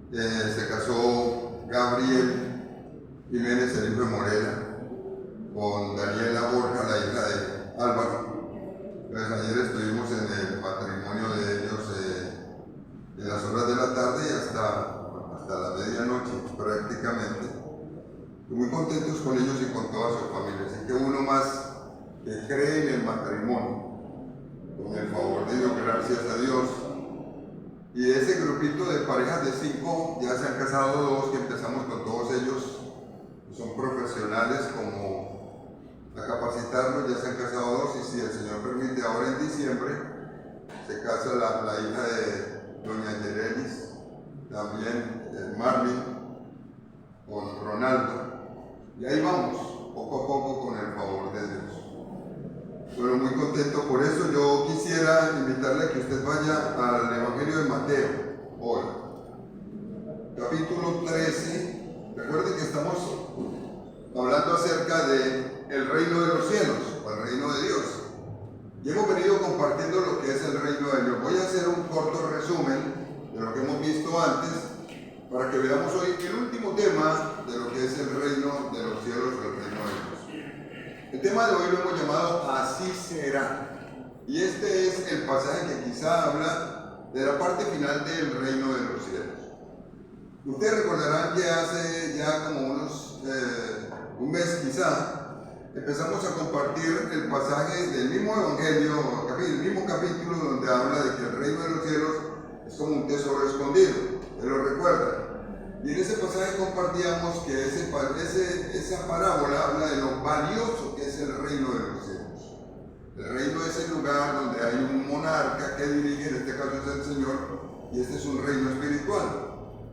Se casó Gabriel Jiménez, el hijo de Morena, con Daniela Borja, la hija de Álvaro. Pues ayer estuvimos en el matrimonio de ellos en las horas de la tarde y hasta la medianoche prácticamente. Muy contentos con ellos y con toda su familia. Así que uno más que cree en el matrimonio, con el favor de Dios, gracias a Dios. Y ese grupito de parejas de 5, ya se han casado 2, que empezamos con todos ellos, son profesionales como a capacitarlos, ya se han casado 2, y si el Señor permite, ahora en diciembre se casa la hija de doña Yerelis, también Marlin, con Ronaldo, y ahí vamos, poco a poco con el favor de Dios. Bueno, muy contento por eso. Yo quisiera invitarle a que usted vaya al Evangelio de Mateo hoy, capítulo 13. Recuerden que estamos hablando acerca del reino de los cielos, o el reino de Dios. Y hemos venido compartiendo lo que es el reino de Dios. Voy a hacer un corto resumen de lo que hemos visto antes, para que veamos hoy el último tema de lo que es el reino de los cielos, o el reino de Dios. El tema de hoy lo hemos llamado Así será. Y este es el pasaje que quizá habla de la parte final del reino de los cielos. Ustedes recordarán que hace ya como un mes quizá, empezamos a compartir el pasaje del mismo evangelio, el mismo capítulo donde habla de que el reino de los cielos es como un tesoro escondido. ¿Ustedes lo recuerdan? Y en ese pasaje compartíamos que esa parábola habla de lo valioso que es el reino de los cielos. El reino es el lugar donde hay un monarca que dirige, en este caso es el Señor, y este es un reino espiritual.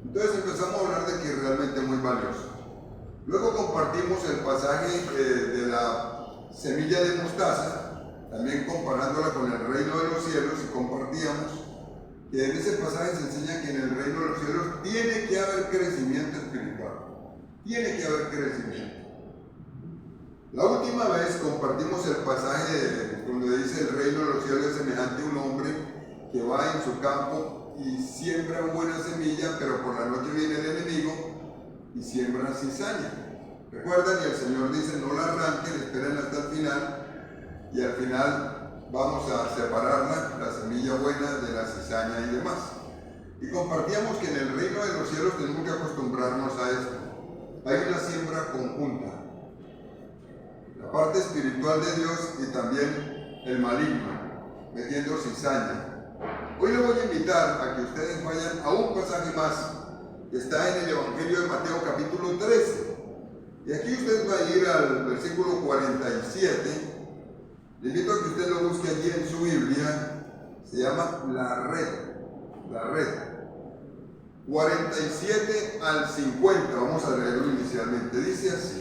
Entonces empezamos a hablar de que realmente es muy valioso. Luego compartimos el pasaje de la semilla de mostaza, también comparándola con el reino de los cielos, y compartíamos que en ese pasaje se enseña que en el reino de los cielos tiene que haber crecimiento espiritual. Tiene que haber crecimiento. La última vez compartimos el pasaje donde dice el reino de los cielos es semejante a un hombre que va en su campo y siembra buena semilla, pero por la noche viene el enemigo y siembra cizaña. ¿Recuerdan? Y el Señor dice, no la arranquen, esperen hasta el final, y al final vamos a separarla, la semilla buena de la cizaña y demás. Y compartíamos que en el reino de los cielos tenemos que acostumbrarnos a esto. Hay una siembra conjunta. La parte espiritual de Dios y también el maligno, metiendo cizaña. Hoy le voy a invitar a que ustedes vayan a un pasaje más, que está en el Evangelio de Mateo capítulo 13. Y aquí usted va a ir al versículo 47. Le invito a que usted lo busque allí en su Biblia. Se llama La Red. La Red. 47 al 50. Vamos a leerlo inicialmente. Dice así.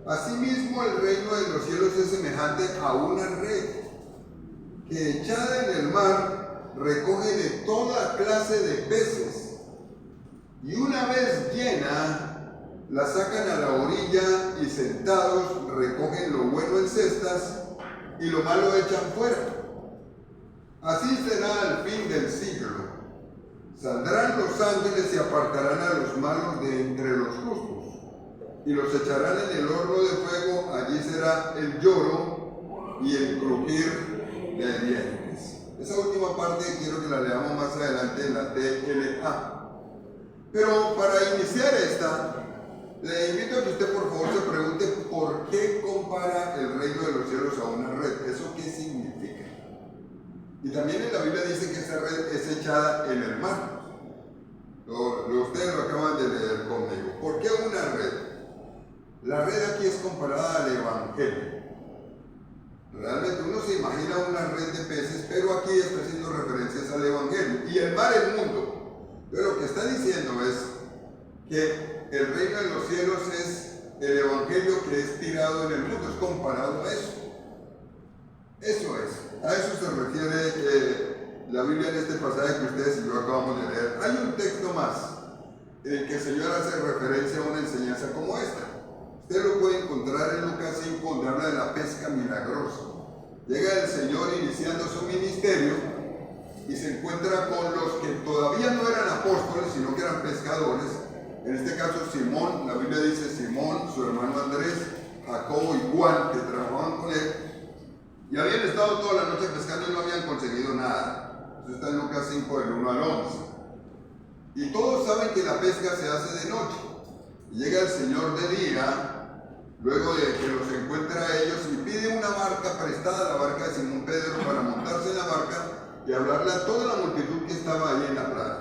Asimismo, el reino de los cielos es semejante a una red que, echada en el mar, recoge de toda clase de peces. Y una vez llena, la sacan a la orilla y sentados recogen lo bueno en cestas y lo malo echan fuera. Así será al fin del siglo. Saldrán los ángeles y apartarán a los malos de entre los justos, y los echarán en el horno de fuego. Allí será el lloro y el crujir de dientes. Esa última parte quiero que la leamos más adelante en la TLA. Pero para iniciar esta, le invito a que usted por favor se pregunte por qué compara el reino de los cielos a una red. ¿Eso qué significa? Y también en la Biblia dice que esa red es echada en el mar. Ustedes lo acaban de leer conmigo. ¿Por qué una red? La red aquí es comparada al Evangelio. Realmente uno se imagina una red de peces, pero aquí está haciendo referencias al Evangelio. Y el mar, el mundo. Pero lo que está diciendo es que el reino de los cielos es el evangelio que es tirado en el mundo, es comparado a eso. Eso es, a eso se refiere la Biblia en este pasaje que ustedes y yo acabamos de leer. Hay un texto más en el que el Señor hace referencia a una enseñanza como esta. Usted lo puede encontrar en Lucas 5, donde habla de la pesca milagrosa. Llega el Señor iniciando su ministerio y se encuentra con los que todavía no eran apóstoles, sino que eran pescadores. En este caso Simón, la Biblia dice Simón, su hermano Andrés, Jacobo y Juan, que trabajaban con él, y habían estado toda la noche pescando y no habían conseguido nada. Eso está en Lucas 5, del 1 al 11. Y todos saben que la pesca se hace de noche. Y llega el Señor de día, luego de que los encuentra a ellos, y pide una barca prestada, la barca de Simón Pedro, para montarse en la barca y hablarle a toda la multitud que estaba ahí en la playa.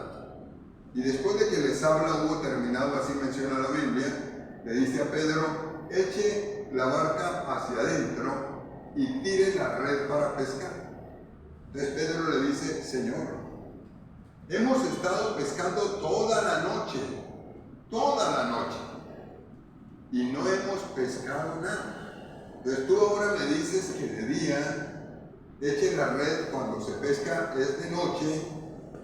Y después de que les habla, hubo terminado, así menciona la Biblia, le dice a Pedro, eche la barca hacia adentro y tire la red para pescar. Entonces Pedro le dice, Señor, hemos estado pescando toda la noche, y no hemos pescado nada. Entonces tú ahora me dices que de día eche la red cuando se pesca es de noche,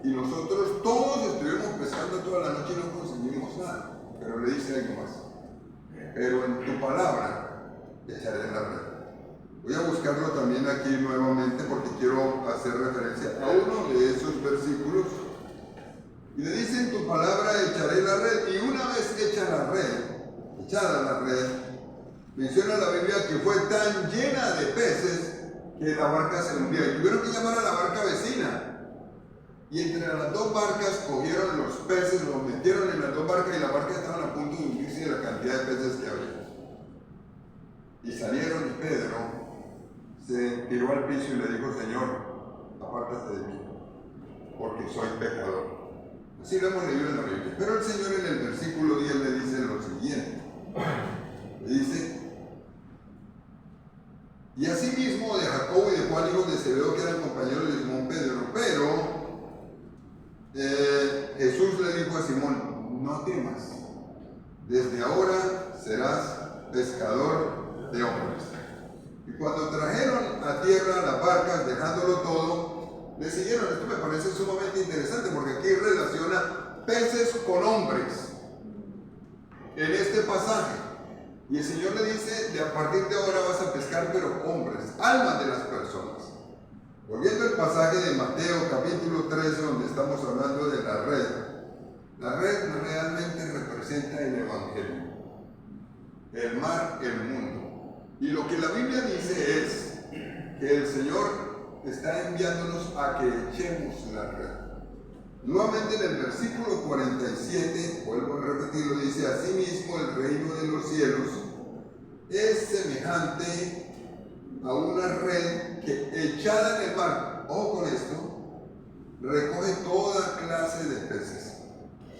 y nosotros todos estuvimos pescando toda la noche y no conseguimos nada. Pero le dice algo más, pero en tu palabra echaré la red. Voy a buscarlo también aquí nuevamente porque quiero hacer referencia a uno de esos versículos. Y le dice, en tu palabra echaré la red. Y una vez echada la red, menciona la Biblia que fue tan llena de peces que la barca se hundía. Y tuvieron que llamar a la barca vecina. Y entre las dos barcas cogieron los peces, los metieron en las dos barcas y la barca estaba a punto de hundirse de la cantidad de peces que había. Y salieron y Pedro se tiró al piso y le dijo, Señor, apártate de mí, porque soy pecador. Así lo hemos leído en la Biblia. Pero el Señor en el versículo 10 le dice lo siguiente. Le dice, y asimismo de Jacobo y de Juan, hijos de Zebedeo, que eran compañeros de Simón Pedro. Pero Jesús le dijo a Simón, no temas, desde ahora serás pescador de hombres. Y cuando trajeron a tierra las barcas, dejándolo todo, le siguieron. Esto me parece sumamente interesante porque aquí relaciona peces con hombres en este pasaje. Y el Señor le dice, de a partir de ahora vas a pescar, pero hombres, almas de las personas. Volviendo al pasaje de Mateo capítulo 13, donde estamos hablando de la red realmente representa el Evangelio, el mar, el mundo. Y lo que la Biblia dice es que el Señor está enviándonos a que echemos la red. Nuevamente en el versículo 47, vuelvo a repetirlo, dice, asimismo el reino de los cielos es semejante a una red que echada en el mar, ojo con esto, recoge toda clase de peces.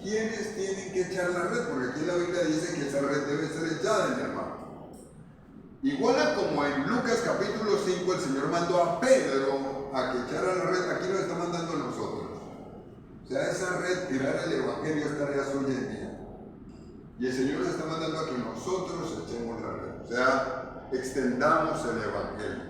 ¿Quiénes tienen que echar la red? Porque aquí la Biblia dice que esa red debe ser echada en el mar. Igual a como en Lucas capítulo 5 el Señor mandó a Pedro a que echara la red, aquí nos está mandando a nosotros. O sea, esa red, tirar el Evangelio, es tarea suya y mía. Y el Señor nos está mandando a que nosotros echemos la red. O sea, extendamos el Evangelio.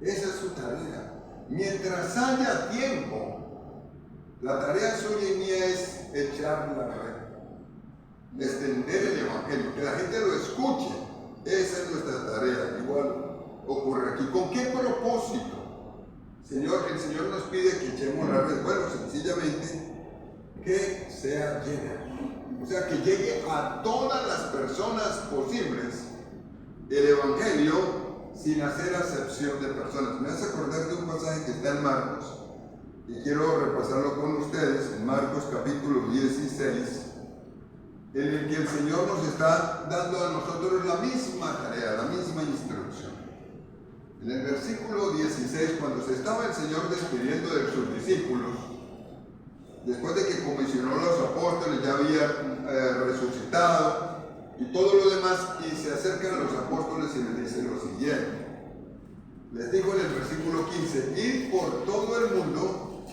Esa es su tarea. Mientras haya tiempo, la tarea suya y mía es echar la red, extender el Evangelio, que la gente lo escuche. Esa es nuestra tarea. Igual ocurre aquí. ¿Con qué propósito? El Señor nos pide que echemos la red. Bueno, sencillamente que sea llena. O sea, que llegue a todas las personas posibles el Evangelio sin hacer acepción de personas. Me hace acordar de un pasaje que está en Marcos y quiero repasarlo con ustedes, en Marcos capítulo 16, en el que el Señor nos está dando a nosotros la misma tarea, la misma instrucción. En el versículo 16, cuando se estaba el Señor despidiendo de sus discípulos, después de que comisionó a los apóstoles, ya había resucitado y todo lo demás, y se acercan a los apóstoles y les dice lo siguiente. Les dijo en el versículo 15, id por todo el mundo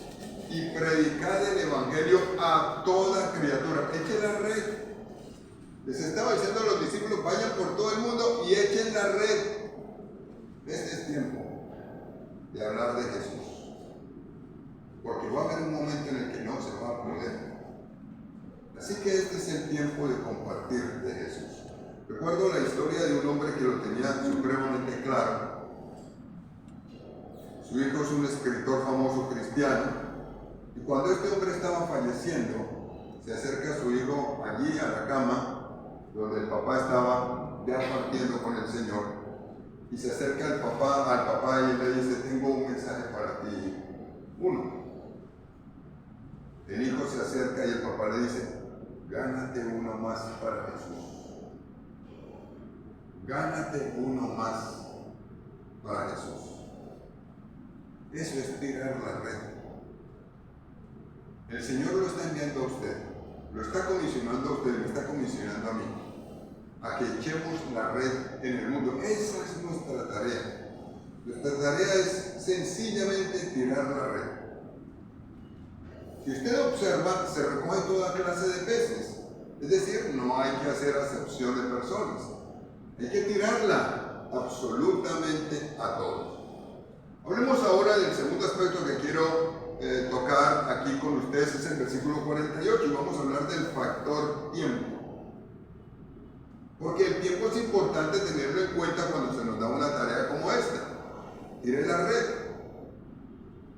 y predicad el Evangelio a toda criatura. Echen la red. Les estaba diciendo a los discípulos, vayan por todo el mundo y echen la red. Este es tiempo de hablar de Jesús, porque va a haber un momento en el que no se va a poder. Así que este es el tiempo de compartir de Jesús. Recuerdo la historia de un hombre que lo tenía supremamente claro. Su hijo es un escritor famoso cristiano cuando este hombre estaba falleciendo, se acerca a su hijo allí a la cama, donde el papá estaba ya partiendo con el Señor, y se acerca al papá y le dice: tengo un mensaje para ti, uno. El hijo se acerca y el papá le dice: gánate uno más para Jesús. Gánate uno más para Jesús. Eso es tirar la red. El Señor lo está enviando a usted, lo está comisionando a usted, me está comisionando a mí, a que echemos la red en el mundo. Esa es nuestra tarea. Nuestra tarea es sencillamente tirar la red. Si usted observa, se recoge toda clase de peces. Es decir, no hay que hacer acepción de personas. Hay que tirarla absolutamente a todos. Hablemos ahora del segundo aspecto que quiero tocar aquí con ustedes, es el versículo 48, y vamos a hablar del factor tiempo. Porque el tiempo es importante tenerlo en cuenta cuando se nos da una tarea como esta. Tire la red.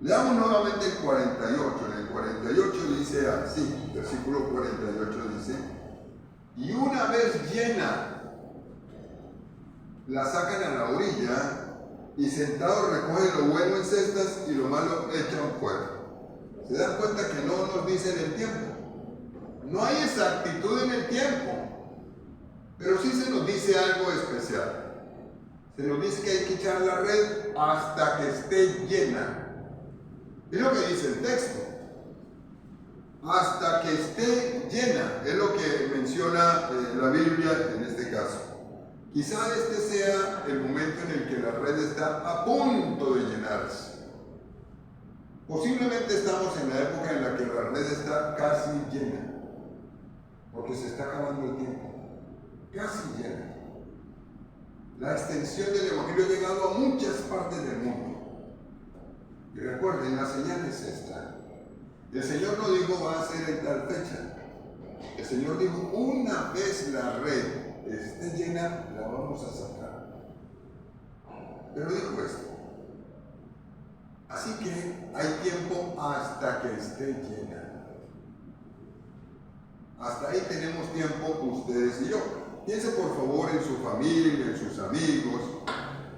Leamos nuevamente el 48. En el 48 dice así, versículo 48 dice: y una vez llena, la sacan a la orilla, y sentados recogen lo bueno en cestas y lo malo echan fuera. ¿Se dan cuenta que no nos dicen el tiempo? No hay exactitud en el tiempo, pero sí se nos dice algo especial. Se nos dice que hay que echar la red hasta que esté llena. Es lo que dice el texto. Hasta que esté llena, es lo que menciona la Biblia en este caso. Quizá este sea el momento en el que la red está a punto de llenarse. Posiblemente estamos en la época en la que la red está casi llena, porque se está acabando el tiempo. Casi llena. La extensión del Evangelio ha llegado a muchas partes del mundo. Y recuerden, la señal es esta. El Señor no dijo va a ser en tal fecha. El Señor dijo: una vez la red esté llena, la vamos a sacar. Pero dijo esto. Así que hay tiempo hasta que esté llena. Hasta ahí tenemos tiempo ustedes y yo. Piense por favor en su familia, en sus amigos,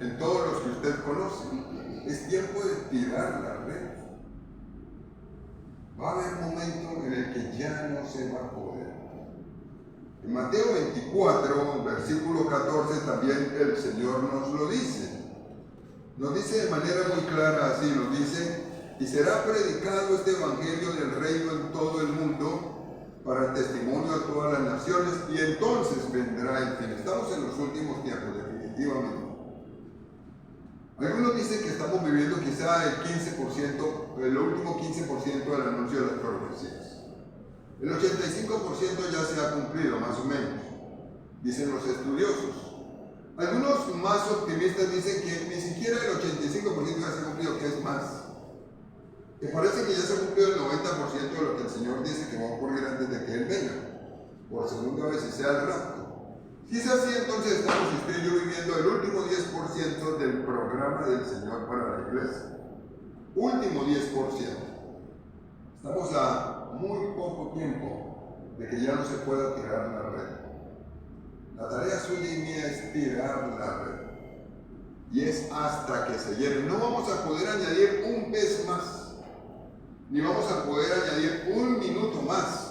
en todos los que usted conoce. Es tiempo de tirar la red. Va a haber un momento en el que ya no se va a poder. En Mateo 24, versículo 14, también el Señor nos lo dice. Nos dice de manera muy clara así, nos dice: y será predicado este evangelio del reino en todo el mundo para el testimonio a todas las naciones, y entonces vendrá el fin. Estamos en los últimos tiempos, definitivamente. Algunos dicen que estamos viviendo quizá el 15%, el último 15% del anuncio de las profecías. El 85% ya se ha cumplido, más o menos, dicen los estudiosos. Algunos más optimistas dicen que ni siquiera el 85% ya se ha cumplido, que es más. Que parece que ya se ha cumplido el 90% de lo que el Señor dice que va a ocurrir antes de que Él venga, por segunda vez, y sea el rapto. Si es así, entonces estamos usted y yo viviendo el último 10% del programa del Señor para la iglesia. Último 10%. Estamos a muy poco tiempo de que ya no se pueda tirar la red. La tarea suya y mía es tirar la red. Y es hasta que se llene. No vamos a poder añadir un pez más, ni vamos a poder añadir un minuto más.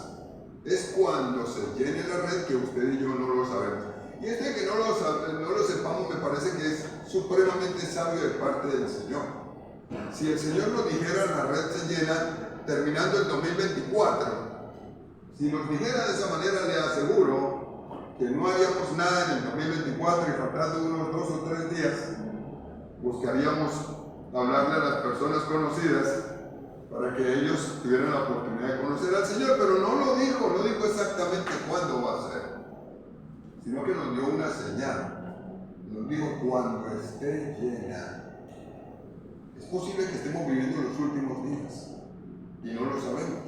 Es cuando se llene la red que usted y yo no lo sabemos. Y este que no lo sepamos me parece que es supremamente sabio de parte del Señor. Si el Señor nos dijera la red se llena terminando el 2024, si nos dijera de esa manera, le aseguro que no haríamos nada en el 2024 y faltando unos 2 o 3 días buscaríamos hablarle a las personas conocidas para que ellos tuvieran la oportunidad de conocer al Señor, pero no dijo exactamente cuándo va a ser, sino que nos dio una señal, nos dijo cuando esté llena. Es posible que estemos viviendo los últimos días y no lo sabemos.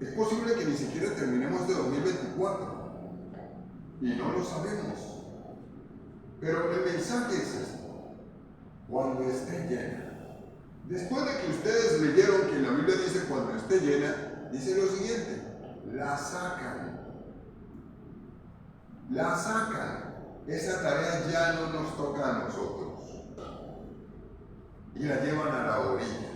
Es posible que ni siquiera terminemos este 2024 y no lo sabemos. Pero el mensaje es esto: cuando esté llena. Después de que ustedes leyeron que la Biblia dice cuando esté llena, dice lo siguiente: la sacan. La sacan. Esa tarea ya no nos toca a nosotros. Y la llevan a la orilla.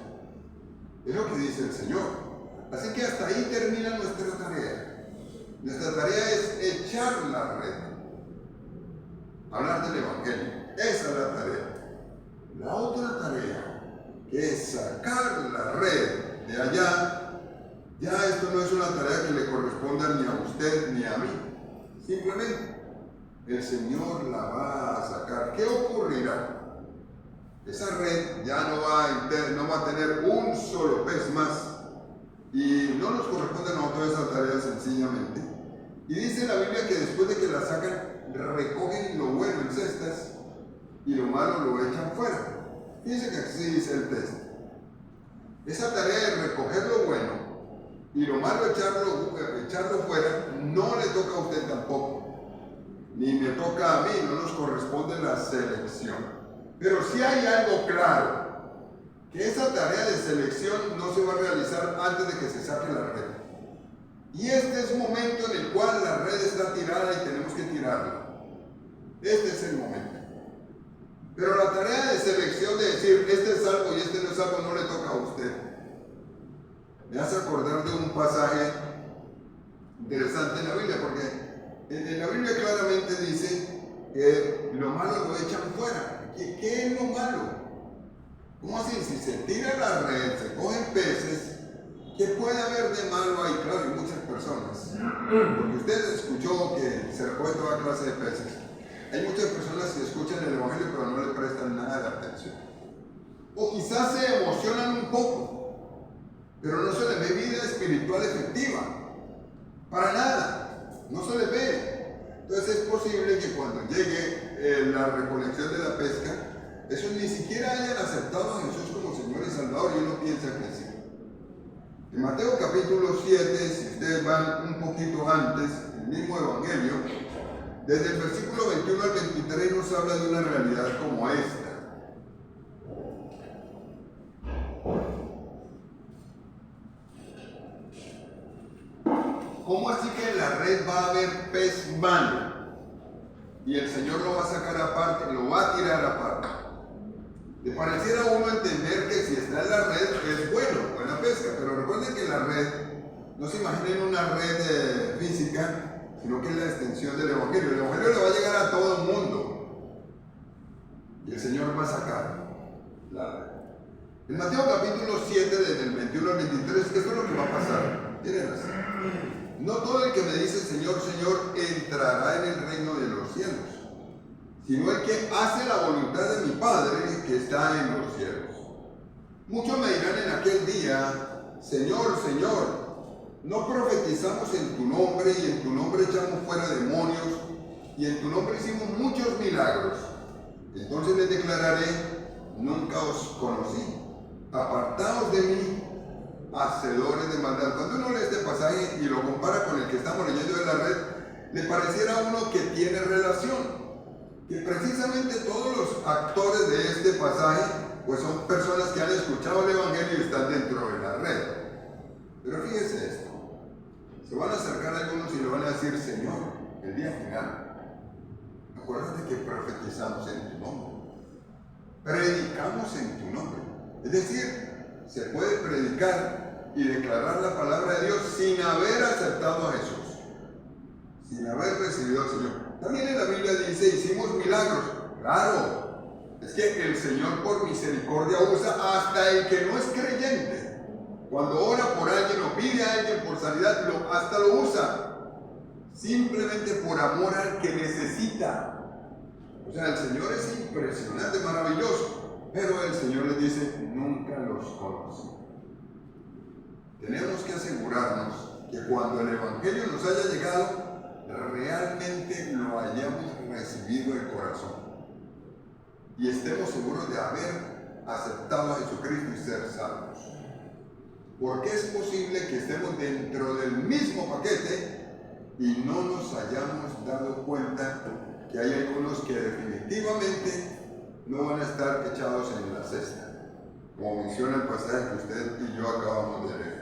Es lo que dice el Señor. Así que hasta ahí termina nuestra tarea. Nuestra tarea es echar la red. Hablar del Evangelio. Esa es la tarea. La otra tarea, que es sacar la red de allá, ya esto no es una tarea que le corresponda ni a usted ni a mí. Simplemente el Señor la va a sacar. ¿Qué ocurrirá? Esa red ya no va a tener un solo pez más. Y no nos corresponde a nosotros esa tarea sencillamente. Y dice la Biblia que después de que la sacan, recogen lo bueno en cestas y lo malo lo echan fuera. Fíjense que así dice el texto. Esa tarea de recoger lo bueno y lo malo echarlo fuera no le toca a usted tampoco. Ni me toca a mí, no nos corresponde la selección. Pero sí hay algo claro, que esa tarea de selección no se va a realizar antes de que se saque la red. Y este es un momento en el cual la red está tirada y tenemos que tirarla. Este es el momento. Pero la tarea de selección de decir, este es salvo y este no es salvo, no le toca a usted. Me hace acordar de un pasaje interesante en la Biblia, porque en la Biblia claramente dice que lo malo lo echan fuera. ¿Qué es lo malo? ¿Cómo así? Si se tira la red, se cogen peces, ¿qué puede haber de malo ahí? Claro, hay muchas personas. Porque usted escuchó que se recoge toda clase de peces. Hay muchas personas que escuchan el Evangelio pero no le prestan nada de atención. O quizás se emocionan un poco, pero no se les ve vida espiritual efectiva. Para nada. No se les ve. Entonces es posible que cuando llegue la recolección de la pesca, esos ni siquiera hayan aceptado a Jesús como Señor y Salvador, y uno piensa que sí. En Mateo capítulo 7, si ustedes van un poquito antes, el mismo Evangelio, desde el versículo 21 al 23 nos habla de una realidad como esta. ¿Cómo así que en la red va a haber pez malo? Y el Señor lo va a sacar aparte, lo va a tirar aparte. Le pareciera a uno entender que si está en la red es buena pesca, pero recuerden que la red, no se imaginen una red física, sino que es la extensión del Evangelio. El Evangelio le va a llegar a todo el mundo. Y el Señor va a sacar la red. En Mateo capítulo 7, desde el 21 al 23, ¿qué es lo que va a pasar? Miren así. No todo el que me dice Señor, Señor, entrará en el reino de los cielos, sino el que hace la voluntad de mi Padre que está en los cielos. Muchos me dirán en aquel día, Señor, Señor, ¿no profetizamos en tu nombre y en tu nombre echamos fuera demonios y en tu nombre hicimos muchos milagros? Entonces les declararé, nunca os conocí, apartaos de mí, hacedores de maldad. Cuando uno lee este pasaje y lo compara con el que estamos leyendo de la red, le pareciera a uno que tiene relación, que precisamente todos los actores de este pasaje pues son personas que han escuchado el Evangelio y están dentro de la red. Pero fíjese esto, se van a acercar algunos y le van a decir, Señor, el día final, acuérdate que profetizamos en tu nombre, predicamos en tu nombre. Es decir, se puede predicar y declarar la palabra de Dios sin haber aceptado a Jesús, sin haber recibido al Señor. También en la Biblia dice, hicimos milagros. Claro, es que el Señor por misericordia usa hasta el que no es creyente. Cuando ora por alguien o pide a alguien por sanidad, hasta lo usa, simplemente por amor al que necesita. O sea, el Señor es impresionante, maravilloso. Pero el Señor les dice, nunca los conocí. Tenemos que asegurarnos que cuando el Evangelio nos haya llegado, realmente lo hayamos recibido de corazón. Y estemos seguros de haber aceptado a Jesucristo y ser salvos. Porque es posible que estemos dentro del mismo paquete y no nos hayamos dado cuenta que hay algunos que definitivamente no van a estar echados en la cesta. como menciona el pasaje que usted y yo acabamos de leer.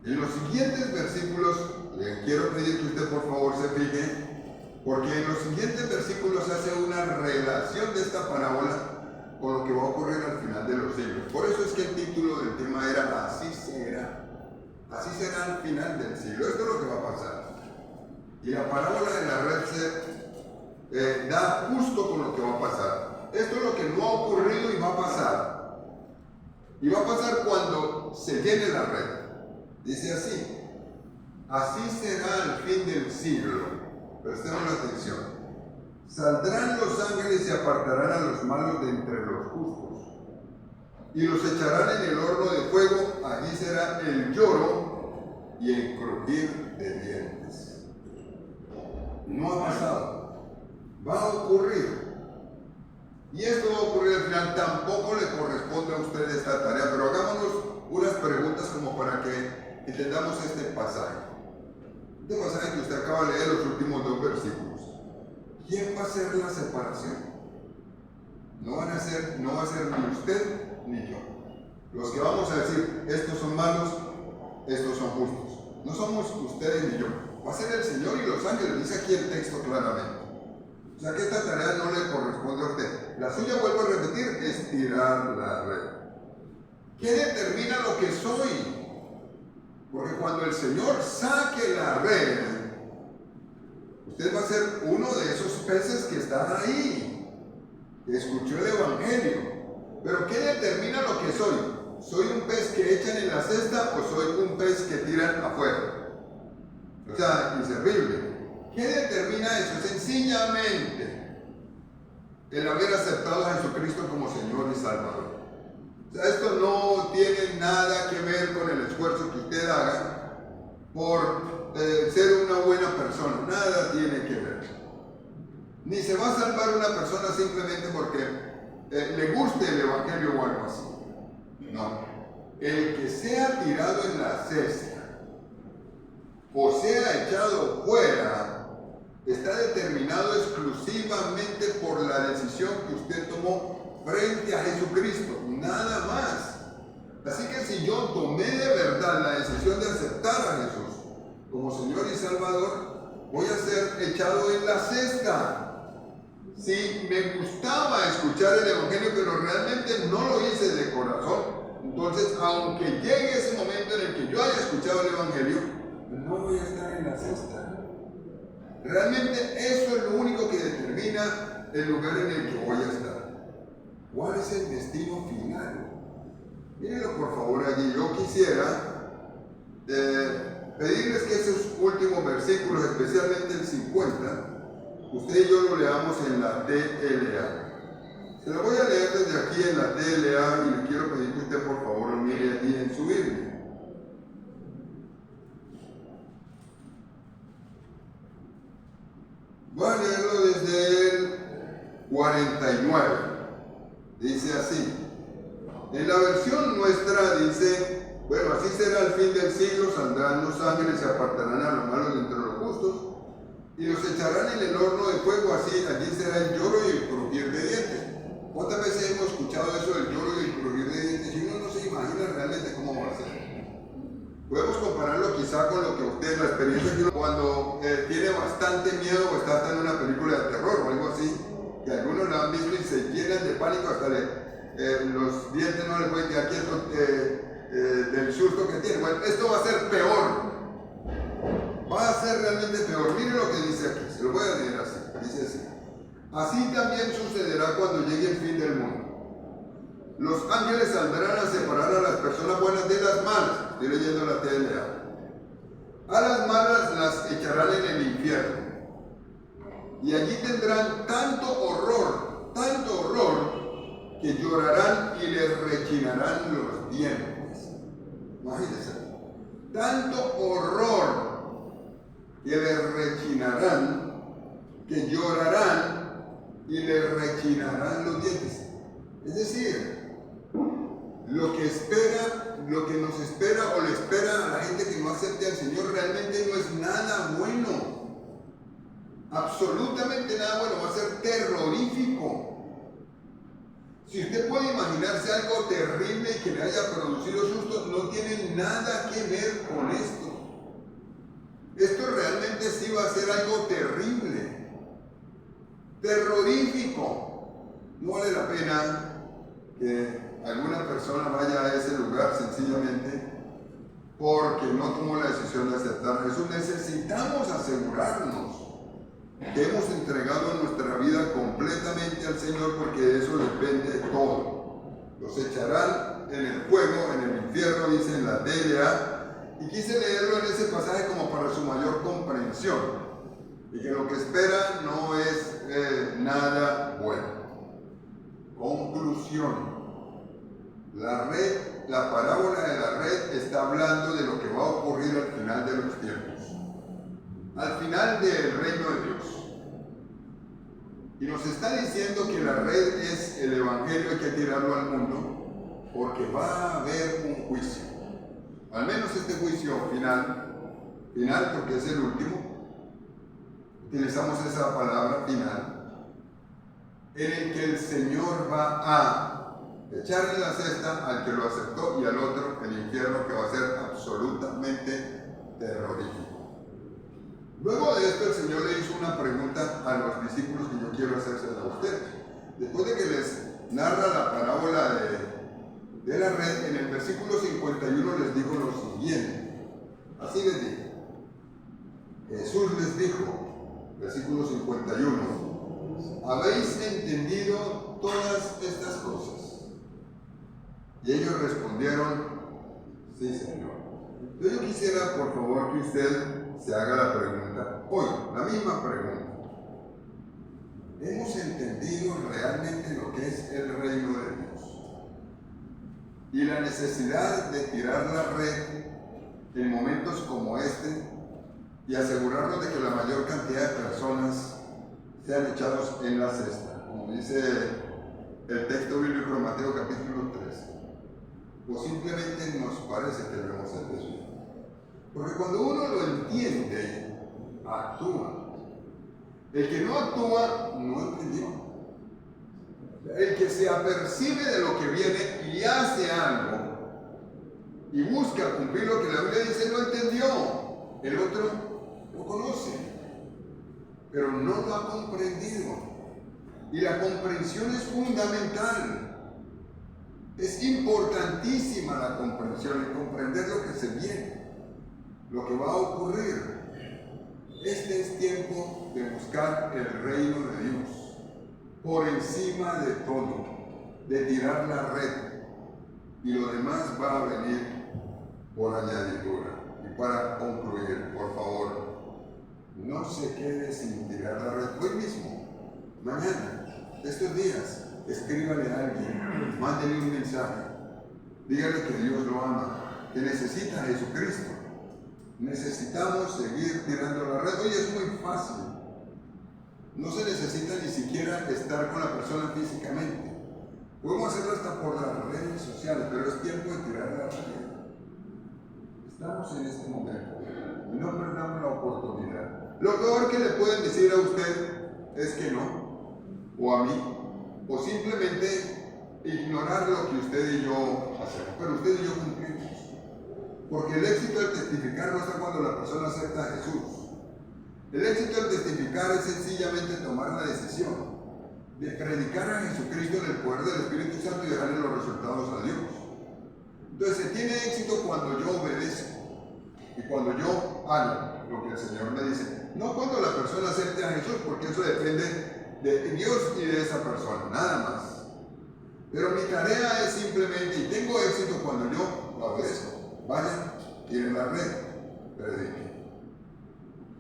En los siguientes versículos, le quiero pedir que usted por favor se fije, porque en los siguientes versículos hace una relación de esta parábola con lo que va a ocurrir al final de los siglos. Por eso es que el título del tema era Así será. Así será al final del siglo. Esto es lo que va a pasar. Y la parábola de la red se da justo con lo que va a pasar. Esto es lo que no ha ocurrido y va a pasar. Y va a pasar cuando se llene la red. Dice así: así será al fin del siglo. Prestemos atención. Saldrán los ángeles y apartarán a los malos de entre los justos, y los echarán en el horno de fuego. Allí será el lloro y el crujir de dientes. No ha pasado, va a ocurrir. Y esto va a ocurrir al final. Tampoco le corresponde a usted esta tarea, pero hagámonos unas preguntas como para que entendamos este pasaje. Este pasaje que usted acaba de leer, los últimos 2 versículos. ¿Quién va a hacer la separación? No va a ser ni usted ni yo. Los que vamos a decir, estos son malos, estos son justos. No somos ustedes ni yo. Va a ser el Señor y los ángeles, dice aquí el texto claramente. O sea que esta tarea no le corresponde a usted. La suya, vuelvo a repetir, es tirar la red. ¿Qué determina lo que soy? Porque cuando el Señor saque la red, usted va a ser uno de esos peces que están ahí, que escuchó el Evangelio. Pero ¿qué determina lo que soy? ¿Soy un pez que echan en la cesta o soy un pez que tiran afuera? O sea, inservible. ¿Qué determina eso? Sencillamente el haber aceptado a Jesucristo como Señor y Salvador. O sea, esto no tiene nada que ver con el esfuerzo que usted haga por ser una buena persona. Nada tiene que ver. Ni se va a salvar una persona simplemente porque le guste el Evangelio o algo así. No. El que sea tirado en la cesta o sea echado fuera está determinado exclusivamente por la decisión que usted tomó frente a Jesucristo, nada más. Así que si yo tomé de verdad la decisión de aceptar a Jesús como Señor y Salvador, voy a ser echado en la cesta. Si me gustaba escuchar el Evangelio, pero realmente no lo hice de corazón, entonces aunque llegue ese momento en el que yo haya escuchado el Evangelio, no voy a estar en la cesta. Realmente eso es lo único que determina el lugar en el que voy a estar. ¿Cuál es el destino final? Mírenlo por favor allí. Yo quisiera pedirles que esos últimos versículos, especialmente el 50, usted y yo lo leamos en la TLA. Se lo voy a leer desde aquí en la TLA y le quiero pedir que usted por favor lo mire allí en su Biblia. Voy a leerlo desde el 49. Dice así. En la versión nuestra dice: bueno, así será el fin del siglo, saldrán los ángeles y apartarán a los malos de entre los justos, y los echarán en el horno de fuego, allí será el lloro y el crujir de dientes. ¿Cuántas veces hemos escuchado eso del lloro y el crujir de dientes? Y uno no se imagina realmente cómo va a ser. Podemos compararlo quizá con lo que usted, la experiencia que uno cuando tiene bastante miedo o está hasta en una película de terror o algo así, que algunos la han visto y se llenan de pánico, hasta los dientes no les pueden quedar quietos del susto que tienen. Bueno, esto va a ser peor. Va a ser realmente peor. Miren lo que dice aquí, se lo voy a leer así. Dice así: así también sucederá cuando llegue el fin del mundo. Los ángeles saldrán a separar a las personas buenas de las malas. Estoy leyendo la TLA. A las malas las echarán en el infierno. Y allí tendrán tanto horror, que llorarán y les rechinarán los dientes. Imagínense. Tanto horror que les rechinarán, que llorarán y les rechinarán los dientes. Es decir, lo que nos espera o le espera a la gente que no acepte al Señor realmente no es nada bueno. Absolutamente nada bueno, va a ser terrorífico. Si usted puede imaginarse algo terrible y que le haya producido susto, no tiene nada que ver con esto. Esto realmente sí va a ser algo terrible, terrorífico. No vale la pena que alguna persona vaya a ese lugar sencillamente porque no tomó la decisión de aceptar a Jesús. Necesitamos asegurarnos que hemos entregado nuestra vida completamente al Señor, porque eso depende de todo. Los echarán en el fuego, en el infierno, dice en la T.L.A. Y quise leerlo en ese pasaje como para su mayor comprensión, y que lo que espera no es nada bueno. Conclusión. La parábola de la red está hablando de lo que va a ocurrir al final de los tiempos, al final del reino de Dios. Y nos está diciendo que la red es el evangelio, hay que tirarlo al mundo, porque va a haber un juicio. Al menos este juicio final porque es el último, utilizamos esa palabra final, en el que el Señor va a echarle la cesta al que lo aceptó y al otro el infierno, que va a ser absolutamente terrorífico. Luego de esto el Señor le hizo una pregunta a los discípulos que yo quiero hacérsela a ustedes. Después de que les narra la parábola de la red, en el versículo 51 les dijo lo siguiente. Así les dijo. Jesús les dijo, versículo 51, ¿habéis entendido todas estas cosas? Y ellos respondieron, sí, Señor. Yo quisiera, por favor, que usted se haga la pregunta hoy, la misma pregunta. ¿Hemos entendido realmente lo que es el reino de Dios? Y la necesidad de tirar la red en momentos como este y asegurarnos de que la mayor cantidad de personas sean echados en la cesta, como dice el texto bíblico de Mateo capítulo 3. O simplemente nos parece que debemos hacer eso. Porque cuando uno lo entiende, actúa. El que no actúa, no entendió. El que se apercibe de lo que viene y hace algo y busca cumplir lo que la Biblia dice, no entendió. El otro lo conoce, pero no lo ha comprendido. Y la comprensión es fundamental. Es importantísima la comprensión, el comprender lo que se viene, lo que va a ocurrir. Este es tiempo de buscar el reino de Dios por encima de todo, de tirar la red, y lo demás va a venir por añadidura. Y para concluir, por favor, no se quede sin tirar la red hoy mismo, mañana, estos días. Escríbale a alguien, mándele un mensaje, dígale que Dios lo ama, que necesita a Jesucristo. Necesitamos seguir tirando la red. Hoy es muy fácil, no se necesita ni siquiera estar con la persona físicamente. Podemos hacerlo hasta por las redes sociales, pero es tiempo de tirar la red. Estamos en este momento y no perdamos la oportunidad. Lo peor que le pueden decir a usted es que no, o a mí, o simplemente ignorar lo que usted y yo hacemos, pero usted y yo cumplimos. Porque el éxito del testificar no está cuando la persona acepta a Jesús. El éxito del testificar es sencillamente tomar la decisión de predicar a Jesucristo en el poder del Espíritu Santo y dejarle los resultados a Dios. Entonces se tiene éxito cuando yo obedezco y cuando yo hago lo que el Señor me dice. No cuando la persona acepte a Jesús, porque eso depende de Dios y de esa persona, nada más. Pero mi tarea es simplemente, y tengo éxito cuando yo lo obedezco. Vayan, tiren la red, prediquen.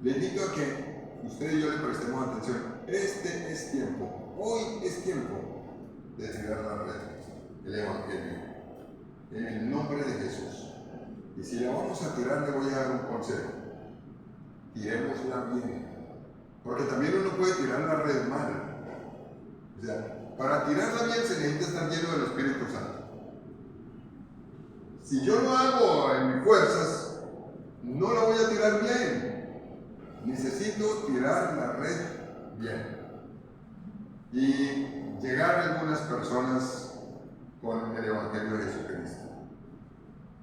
Le invito a que usted y yo le prestemos atención. Este es tiempo, hoy es tiempo de tirar la red, el evangelio, en el nombre de Jesús. Y si la vamos a tirar, le voy a dar un consejo. Tirémosla bien. Porque también uno puede tirar la red mal. O sea, para tirarla bien se necesita estar lleno del Espíritu Santo. Si yo lo hago en mis fuerzas, no la voy a tirar bien. Necesito tirar la red bien. Y llegar a algunas personas con el Evangelio de Jesucristo.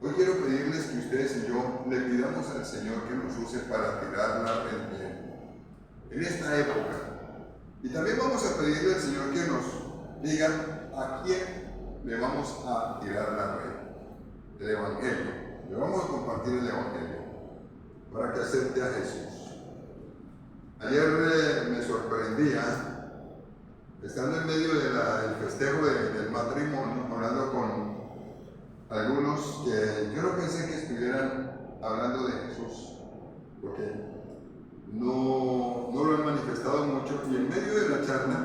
Hoy quiero pedirles que ustedes y yo le pidamos al Señor que nos use para tirar la red en esta época. Y también vamos a pedirle al Señor que nos diga a quién le vamos a tirar la red, el Evangelio. Le vamos a compartir el Evangelio para que acepte a Jesús. Ayer me sorprendía, estando en medio del festejo del matrimonio, hablando con algunos que yo no pensé que estuvieran hablando de Jesús, porque no lo han manifestado mucho, y en medio de la charla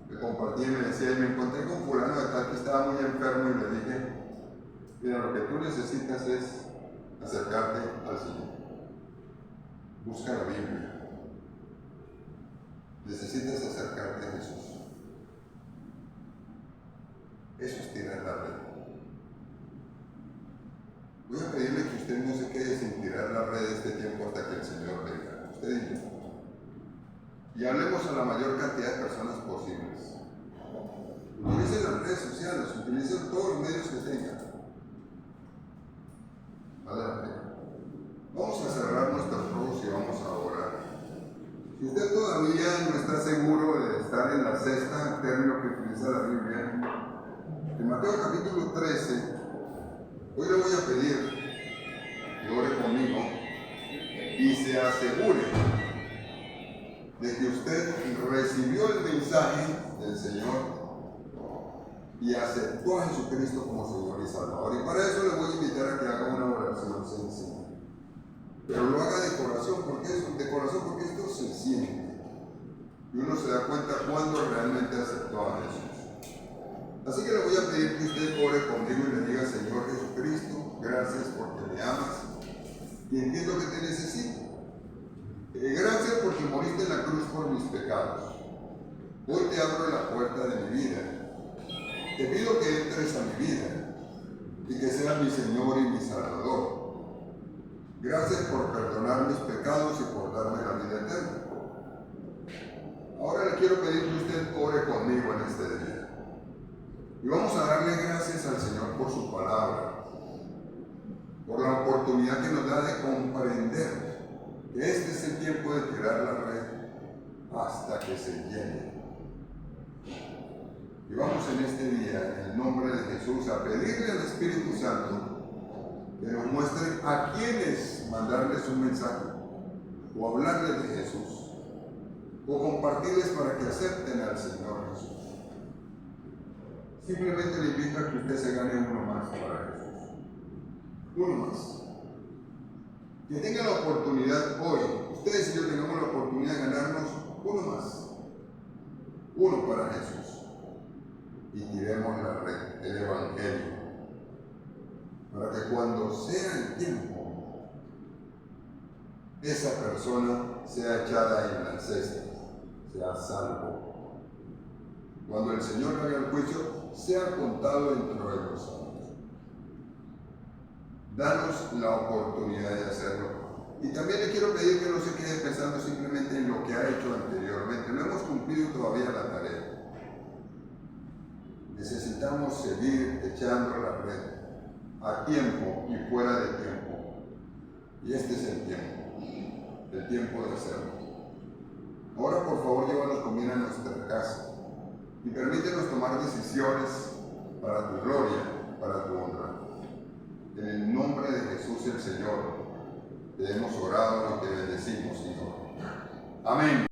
me compartía y me decía, y me encontré con fulano de tal que estaba muy enfermo, y le dije, mira, lo que tú necesitas es acercarte al Señor. Busca la Biblia. Necesitas acercarte a Jesús. Eso es tirar la red. Voy a pedirle que usted no se quede sin tirar la red este tiempo hasta que el Señor venga. Usted y yo. Y hablemos a la mayor cantidad de personas posibles. Utilicen las redes sociales, utilicen todos los medios que tengan. Vale la pena. Vamos a cerrar nuestros ojos y vamos a orar. Si usted todavía no está seguro de estar en la sexta, término que utiliza la Biblia, en Mateo capítulo 13, hoy le voy a pedir que ore conmigo y se asegure de que usted recibió el mensaje del Señor y aceptó a Jesucristo como Señor y Salvador. Y para eso le voy a invitar a que haga una oración sencilla. Pero lo haga de corazón, porque esto se siente. Y uno se da cuenta cuando realmente aceptó a Jesús. Así que le voy a pedir que usted ore conmigo y le diga, Señor Jesucristo, gracias porque me amas y entiendo que te necesito. Gracias porque moriste en la cruz por mis pecados. Hoy te abro la puerta de mi vida. Te pido que entres a mi vida y que seas mi Señor y mi Salvador. Gracias por perdonar mis pecados y por darme la vida eterna. Ahora le quiero pedir que usted ore conmigo en este día. Y vamos a darle gracias al Señor por su palabra, por la oportunidad que nos da de comprender que este es el tiempo de tirar la red hasta que se llene. Y vamos en este día, en el nombre de Jesús, a pedirle al Espíritu Santo que nos muestre a quiénes mandarles un mensaje, o hablarles de Jesús, o compartirles para que acepten al Señor Jesús. Simplemente le invito a que usted se gane uno más para Jesús. Uno más. Que tenga la oportunidad hoy, ustedes y yo tengamos la oportunidad de ganarnos uno más. Uno para Jesús. Y tiremos la red, el Evangelio. Para que cuando sea el tiempo, esa persona sea echada en la cesta, sea salvo. Cuando el Señor haga el juicio, sea contado dentro de los santos. Danos la oportunidad de hacerlo. Y también le quiero pedir que no se quede pensando simplemente en lo que ha hecho anteriormente. No hemos cumplido todavía la tarea. Necesitamos seguir echando la red a tiempo y fuera de tiempo. Y este es el tiempo de hacerlo. Ahora, por favor, llévanos con bien a nuestra casa y permítenos tomar decisiones para tu gloria, para tu honra. En el nombre de Jesús el Señor, te hemos orado y te bendecimos, Señor. Amén.